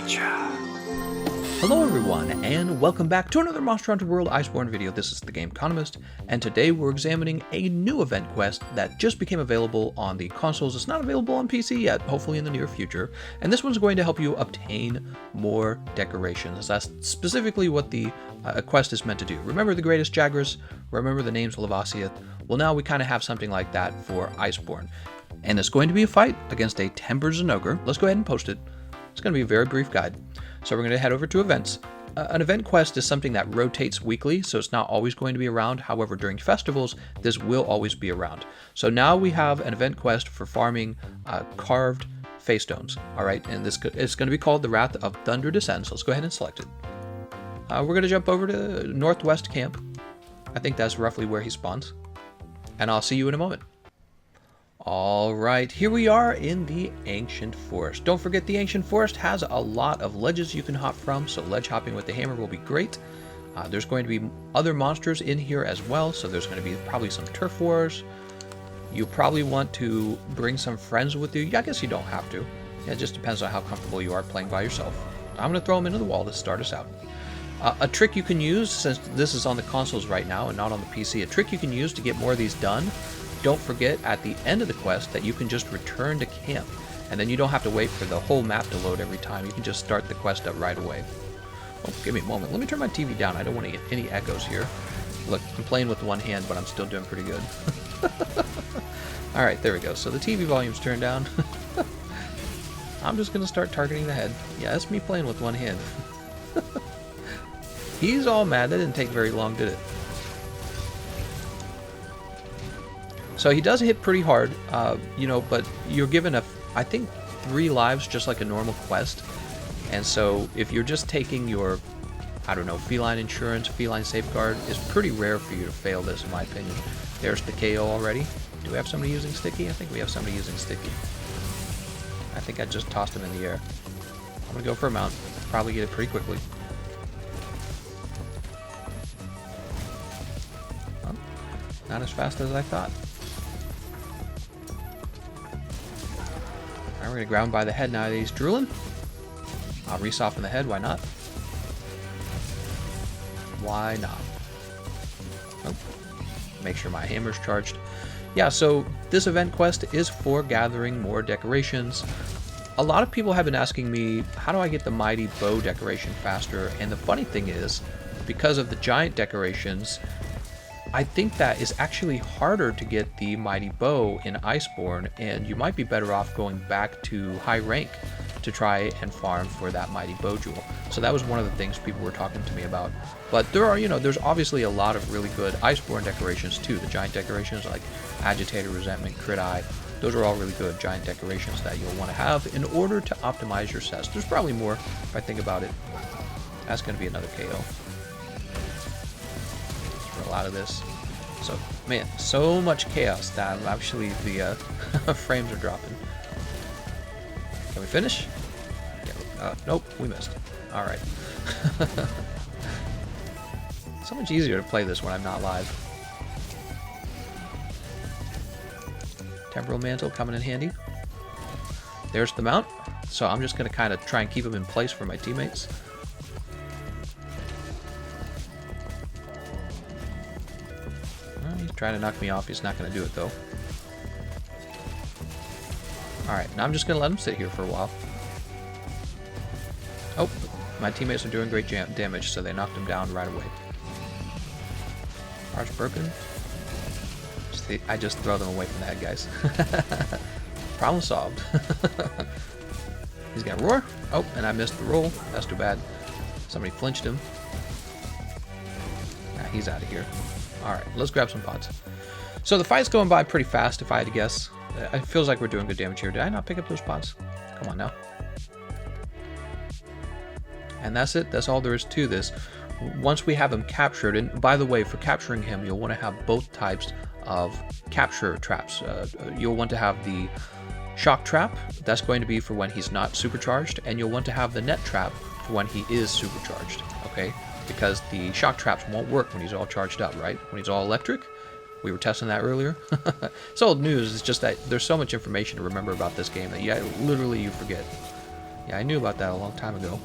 Gotcha. Hello everyone, and welcome back to another Monster Hunter World Iceborne video. This is Thegameconomist, and today we're examining a new event quest that just became available on the consoles. It's not available on PC yet, hopefully in the near future, and this one's going to help you obtain more decorations. That's specifically what the quest is meant to do. Remember the greatest Jagras? Remember the names of Lavasia? Well, now we kind of have something like that for Iceborne, and it's going to be a fight against a Tempered Zinogre. Let's go ahead and post it. It's going to be a very brief guide. So we're going to head over to events. An event quest is something that rotates weekly, so it's not always going to be around. However, during festivals, this will always be around. So now we have an event quest for farming Carved Feystones. All right, and it's going to be called the Wrath of Thunder Descends. Let's go ahead and select it. We're going to jump over to Northwest Camp. I think that's roughly where he spawns. And I'll see you in a moment. Alright, here we are in the Ancient Forest. Don't forget the Ancient Forest has a lot of ledges you can hop from, so ledge hopping with the hammer will be great. There's going to be other monsters in here as well, so there's going to be probably some turf wars. You probably want to bring some friends with you. Yeah, I guess you don't have to. It just depends on how comfortable you are playing by yourself. I'm going to throw them into the wall to start us out. A trick you can use, since this is on the consoles right now and not on the PC, a trick you can use to get more of these done. Don't forget at the end of the quest that you can just return to camp, and then you don't have to wait for the whole map to load every time. You can just start the quest up right away. Oh, give me a moment. Let me turn my TV down. I don't want to get any echoes here. Look, I'm playing with one hand, but I'm still doing pretty good. Alright, there we go. So the TV volume's turned down. I'm just going to start targeting the head. Yeah, that's me playing with one hand. He's all mad. That didn't take very long, did it? So he does hit pretty hard, but you're given I think 3 lives just like a normal quest. And so if you're just taking your, I don't know, feline insurance, feline safeguard, it's pretty rare for you to fail this in my opinion. There's the KO already. Do we have somebody using sticky? I think we have somebody using sticky. I think I just tossed him in the air. I'm going to go for a mount. Probably get it pretty quickly. Well, not as fast as I thought. We're going to ground by the head now that he's drooling. I'll re-soften the head, why not? Why not? Oh, make sure my hammer's charged. Yeah, so this event quest is for gathering more decorations. A lot of people have been asking me, how do I get the mighty bow decoration faster? And the funny thing is, because of the giant decorations, I think that is actually harder to get the mighty bow in Iceborne, and you might be better off going back to high rank to try and farm for that mighty bow jewel. So that was one of the things people were talking to me about. But there are, there's obviously a lot of really good Iceborne decorations too. The giant decorations like Agitator, Resentment, Crit Eye, those are all really good giant decorations that you'll want to have in order to optimize your sets. There's probably more if I think about it. That's going to be another KO. A lot of this. So, man, so much chaos that actually the frames are dropping. Can we finish? Yeah, nope, we missed. Alright. So much easier to play this when I'm not live. Temporal Mantle coming in handy. There's the mount. So I'm just going to kind of try and keep them in place for my teammates. He's trying to knock me off. He's not going to do it, though. Alright, now I'm just going to let him sit here for a while. Oh, my teammates are doing great damage, so they knocked him down right away. Arch broken. I just throw them away from the head, guys. Problem solved. He's going to roar. Oh, and I missed the roll. That's too bad. Somebody flinched him. Nah, he's out of here. Alright, let's grab some pods. So the fight's going by pretty fast, if I had to guess. It feels like we're doing good damage here. Did I not pick up those pods? Come on now. And that's it. That's all there is to this. Once we have him captured, and by the way, for capturing him, you'll want to have both types of capture traps. You'll want to have the shock trap. That's going to be for when he's not supercharged. And you'll want to have the net trap for when he is supercharged. Okay? Because the shock traps won't work when he's all charged up, right? When he's all electric. We were testing that earlier. It's old news. It's just that there's so much information to remember about this game that literally you forget. Yeah, I knew about that a long time ago.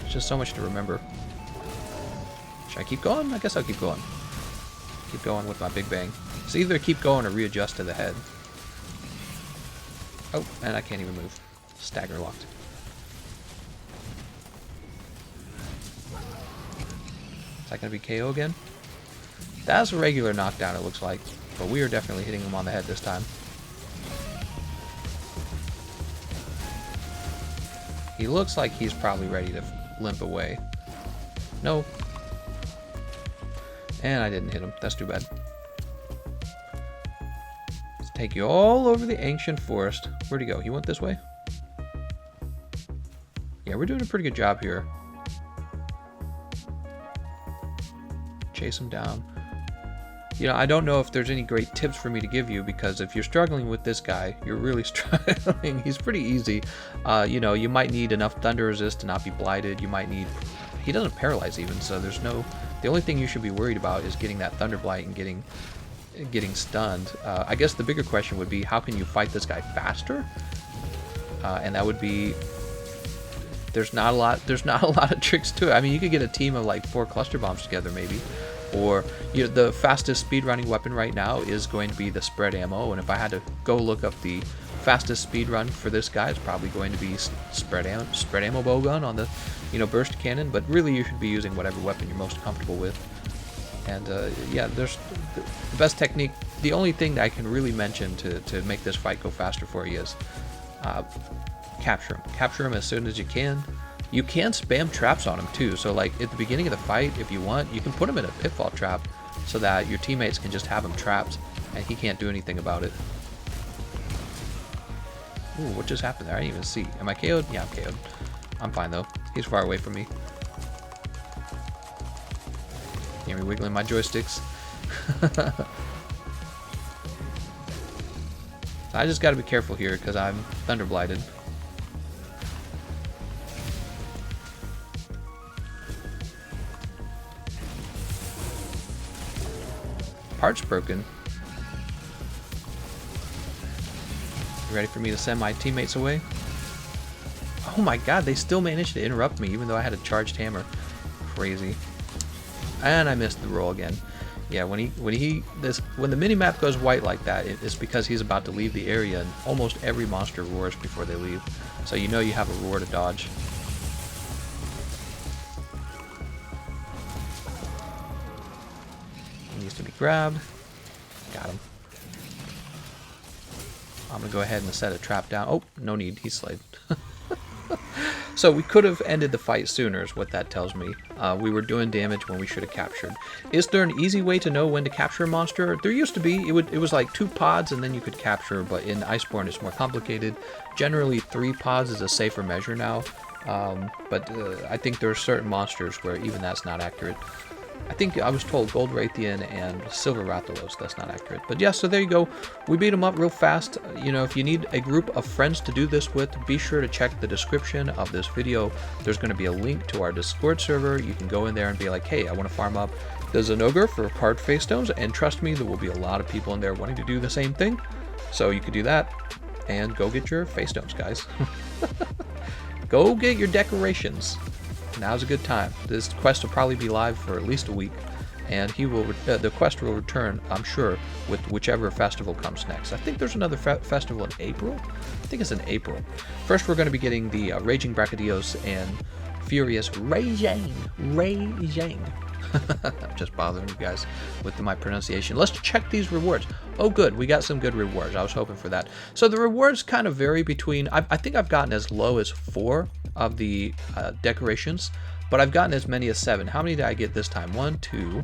There's just so much to remember. Should I keep going? I guess I'll keep going. Keep going with my big bang. It's either keep going or readjust to the head. Oh, and I can't even move. Stagger locked. Is that going to be KO again? That's a regular knockdown, it looks like. But we are definitely hitting him on the head this time. He looks like he's probably ready to limp away. No. And I didn't hit him. That's too bad. Let's take you all over the ancient forest. Where'd he go? He went this way? Yeah, we're doing a pretty good job here. Chase him down. You know, I don't know if there's any great tips for me to give you, because if you're struggling with this guy, you're really struggling. He's pretty easy. You know, you might need enough thunder resist to not be blighted. You might need... He doesn't paralyze even, so there's no... The only thing you should be worried about is getting that thunder blight and getting stunned. I guess the bigger question would be, how can you fight this guy faster? And that would be... There's not a lot of tricks to it. I mean, you could get a team of like 4 cluster bombs together maybe. Or, you know, the fastest speedrunning weapon right now is going to be the spread ammo, and if I had to go look up the fastest speedrun for this guy, it's probably going to be spread ammo bowgun on the, you know, burst cannon. But really, you should be using whatever weapon you're most comfortable with. And yeah, there's the best technique. The only thing that I can really mention to make this fight go faster for you is capture him. Capture him as soon as you can. You can spam traps on him too, so like at the beginning of the fight, if you want, you can put him in a pitfall trap so that your teammates can just have him trapped and he can't do anything about it. Ooh, what just happened there? I didn't even see. Am I KO'd? Yeah, I'm KO'd. I'm fine though. He's far away from me. Hear me wiggling my joysticks. I just gotta be careful here because I'm thunder blighted. Heart's broken. You ready for me to send my teammates away? Oh my god, they still managed to interrupt me even though I had a charged hammer. Crazy. And I missed the roll again. Yeah, when the minimap goes white like that, it's because he's about to leave the area, and almost every monster roars before they leave. So you know you have a roar to dodge. Needs to be grabbed. Got him. I'm gonna go ahead and set a trap down. Oh, no need. He's slayed. So we could have ended the fight sooner is what that tells me. We were doing damage when we should have captured. Is there an easy way to know when to capture a monster? There used to be. It was like 2 pods and then you could capture, but in Iceborne it's more complicated. Generally 3 pods is a safer measure now. But I think there are certain monsters where even that's not accurate. I think I was told Gold Raytheon and Silver Rathalos, that's not accurate. But yeah, so there you go. We beat them up real fast. You know, if you need a group of friends to do this with, be sure to check the description of this video. There's going to be a link to our Discord server. You can go in there and be like, hey, I want to farm up the Zinogre for Carved Feystones. And trust me, there will be a lot of people in there wanting to do the same thing. So you could do that and go get your Feystones, guys. Go get your decorations. Now's a good time. This quest will probably be live for at least a week, and the quest will return, I'm sure, with whichever festival comes next. I think there's another festival in April. I think it's in April. First, we're going to be getting the Raging Brachydios and Furious Raging. I'm just bothering you guys with my pronunciation. Let's check these rewards. Oh good, we got some good rewards. I was hoping for that. So the rewards kind of vary between, I think I've gotten as low as 4 of the decorations, but I've gotten as many as 7. How many did I get this time? 1, 2,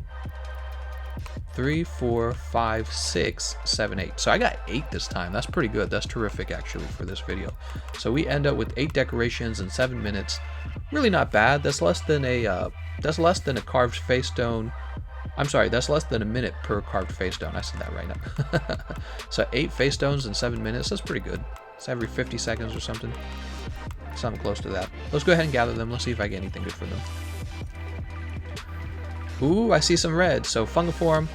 3, 4, 5, 6, 7, 8. So I got 8 this time. That's pretty good. That's terrific actually for this video. So we end up with 8 decorations in 7 minutes. Really not bad. That's less than a Carved Feystone. I'm sorry, that's less than a minute per Carved Feystone. I said that right now. So 8 Feystones in 7 minutes. That's pretty good. It's every 50 seconds or something. Something close to that. Let's go ahead and gather them. Let's see if I get anything good for them. Ooh, I see some red. So Fungiform,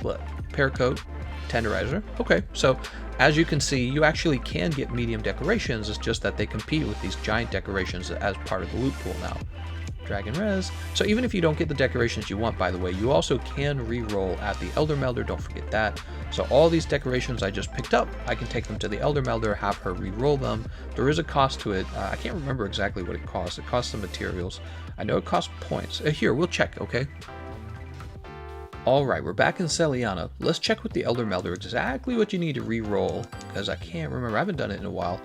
Paracoat, Tenderizer. Okay, so As you can see, you actually can get medium decorations, it's just that they compete with these giant decorations as part of the loot pool now. Dragon Res. So even if you don't get the decorations you want, by the way, you also can re-roll at the Elder Melder, don't forget that. So all these decorations I just picked up, I can take them to the Elder Melder, have her re-roll them. There is a cost to it. I can't remember exactly what it costs. It costs some materials. I know it costs points. Here, we'll check, okay? Alright, we're back in Celiana. Let's check with the Elder Melder exactly what you need to re-roll, because I can't remember. I haven't done it in a while.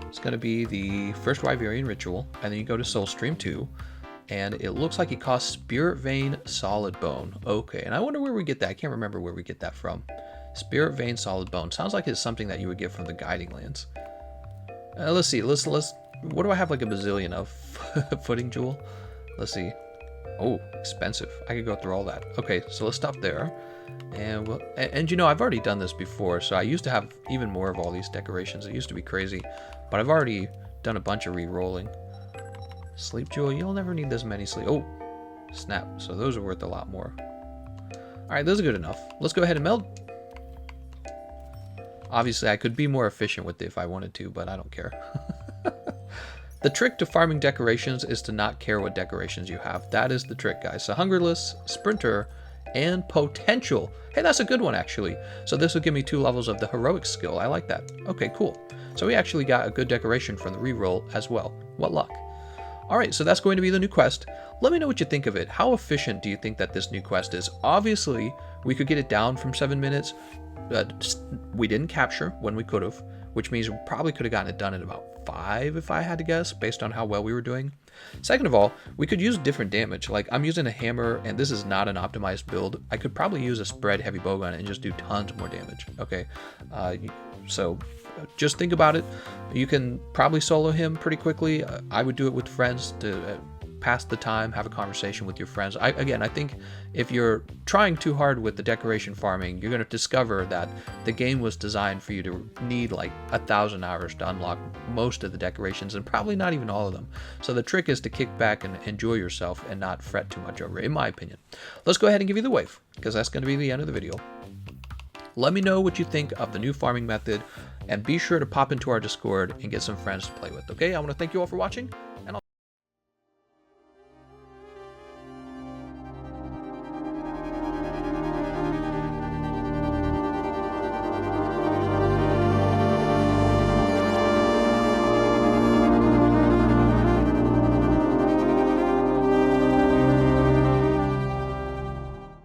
It's going to be the first Wyverian Ritual, and then you go to Soulstream 2. And it looks like it costs Spirit Vein Solid Bone. Okay, and I wonder where we get that. I can't remember where we get that from. Spirit Vein Solid Bone. Sounds like it's something that you would get from the Guiding Lands. Let's see. Let's. What do I have like a bazillion of? Footing Jewel. Let's see. Oh, expensive. I could go through all that. Okay, so let's stop there. And we'll, and you know, I've already done this before, so I used to have even more of all these decorations. It used to be crazy, but I've already done a bunch of re-rolling. Sleep Jewel, you'll never need this many sleep. Oh, snap. So those are worth a lot more. Alright, those are good enough. Let's go ahead and meld. Obviously, I could be more efficient with it if I wanted to, but I don't care. The trick to farming decorations is to not care what decorations you have. That is the trick, guys. So Hungerless, Sprinter, and Potential. Hey, that's a good one, actually. So this will give me 2 levels of the Heroic skill. I like that. Okay, cool. So we actually got a good decoration from the reroll as well. What luck. Alright, so that's going to be the new quest. Let me know what you think of it. How efficient do you think that this new quest is? Obviously, we could get it down from 7 minutes. We didn't capture when we could have, which means we probably could have gotten it done in about 5 if I had to guess, based on how well we were doing. Second of all, we could use different damage. Like, I'm using a hammer, and this is not an optimized build. I could probably use a spread heavy bowgun and just do tons more damage, okay? So just think about it. You can probably solo him pretty quickly. I would do it with friends to pass the time, have a conversation with your friends. Again, I think if you're trying too hard with the decoration farming, you're going to discover that the game was designed for you to need like 1,000 hours to unlock most of the decorations, and probably not even all of them. So the trick is to kick back and enjoy yourself and not fret too much over it, in my opinion. Let's go ahead and give you the wave, because that's going to be the end of the video. Let me know what you think of the new farming method, and be sure to pop into our Discord and get some friends to play with, okay? I want to thank you all for watching.